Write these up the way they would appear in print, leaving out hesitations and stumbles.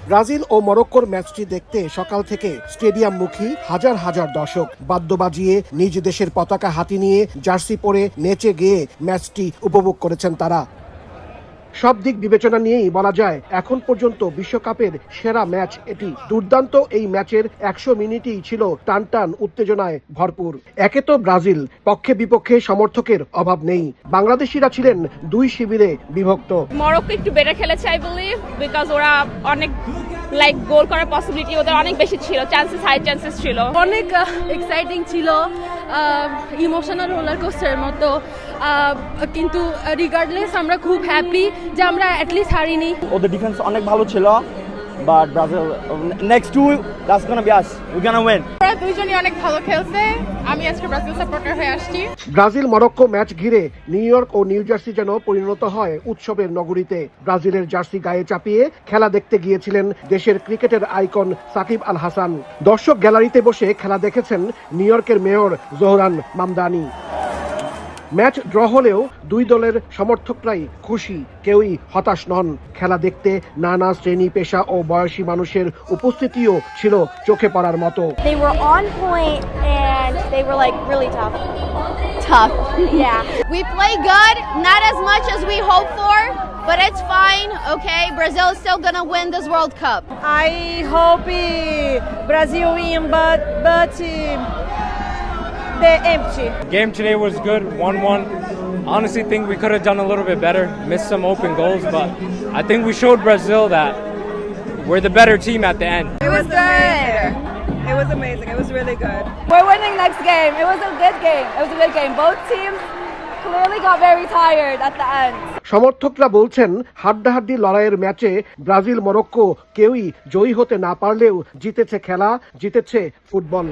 Brazil ও মরক্কোর ম্যাচটি দেখতে সকাল থেকে স্টেডিয়াম মুখী হাজার হাজার দর্শক বাদ্য বাজিয়ে নিজ দেশের পতাকা হাতে নিয়ে জার্সি পরে নেচে গেয়ে ম্যাচটি উপভোগ করেছেন তারা। সব দিক বিবেচনা নিয়েই বলা যায় এখন পর্যন্ত বিশ্বকাপের সেরা ম্যাচ এটি। দুর্দান্ত এই ম্যাচের 100 মিনিটই ছিল টানটান উত্তেজনায় ভরপুর। একে তো ব্রাজিল, পক্ষে বিপক্ষে সমর্থকের অভাব নেই। বাংলাদেশিরা ছিলেন দুই শিবিরে বিভক্ত। মরক্কো একটু বেটার খেলেছে আই বিলিভ, বিকজ ওরা অনেক গোল করার পসিবিলিটি ওদের অনেক বেশি ছিল, হাই চান্সেস ছিল। অনেক এক্সাইটিং ছিল, ইমোশনাল রোলার কোস্টারের মতো, কিন্তু রিগার্ডলেস আমরা খুব হ্যাপি যে আমরা অ্যাটলিস্ট হারিনি। ওদের ডিফেন্স অনেক ভালো ছিল, but Brazil next to that's gonna be us, we gonna win. ওরা দুইজনই অনেক ভালো খেলছে, আমি আজকে ব্রাজিল সাপোর্টার হয়ে আসছি। ব্রাজিল মরক্কো ম্যাচ ঘিরে নিউ ইয়র্ক ও নিউ জার্সি যেন পরিণত হয় উৎসবের নগরীতে। ব্রাজিলের জার্সি গায়ে চাপিয়ে খেলা দেখতে গিয়েছিলেন দেশের ক্রিকেটের আইকন সাকিব আল হাসান। দর্শক গ্যালারিতে বসে খেলা দেখেছেন নিউ ইয়র্কের mayor Zohran Mamdani. Match draw হলেও দুই দলের সমর্থকরাই খুশি, কেউই হতাশ নন। খেলা দেখতে নানা শ্রেণী পেশা ও বয়সী মানুষের উপস্থিতিও ছিল চোখে পড়ার মতো। They were on point and they were like really tough. Tough, yeah. We play good, not as much as we hope for, but it's fine, okay? Brazil is still gonna win this World Cup. I hope Brazil win, but they're empty. Game today was good, 1-1. Honestly, think we could have done a little bit better, missed some open goals, but I think we showed Brazil that we're the better team at the end. It was good. It was amazing. It was really good. We're winning next game. It was a good game. It was a good game. Both teams clearly got very tired at the end. সমর্থকরা বলছেন হাড্ডাহাড্ডি লড়াইয়ের ম্যাচে Brazil Morocco কেউই জয়ী হতে না পারলেও জিতেছে খেলা, জিতেছে ফুটবল।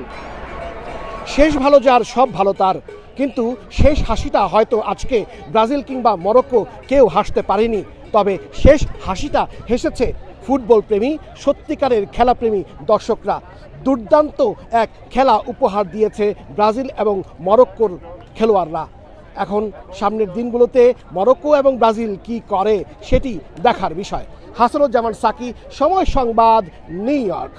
শেষ ভালো যার সব ভালো তার, কিন্তু শেষ হাসিটা হয়তো আজকে ব্রাজিল কিংবা মরক্কো কেউ হাসতে পারেনি। তবে শেষ হাসিটা হেসেছে ফুটবল প্রেমী, সত্যিকারের খেলাপ্রেমী দর্শকরা। দুর্দান্ত এক খেলা উপহার দিয়েছে ব্রাজিল এবং মরক্কোর খেলোয়াড়রা। এখন সামনের দিনগুলোতে মরক্কো এবং ব্রাজিল কি করে সেটি দেখার বিষয়। হাসানুজ্জামান সাকি, সময় সংবাদ, নিউ ইয়র্ক।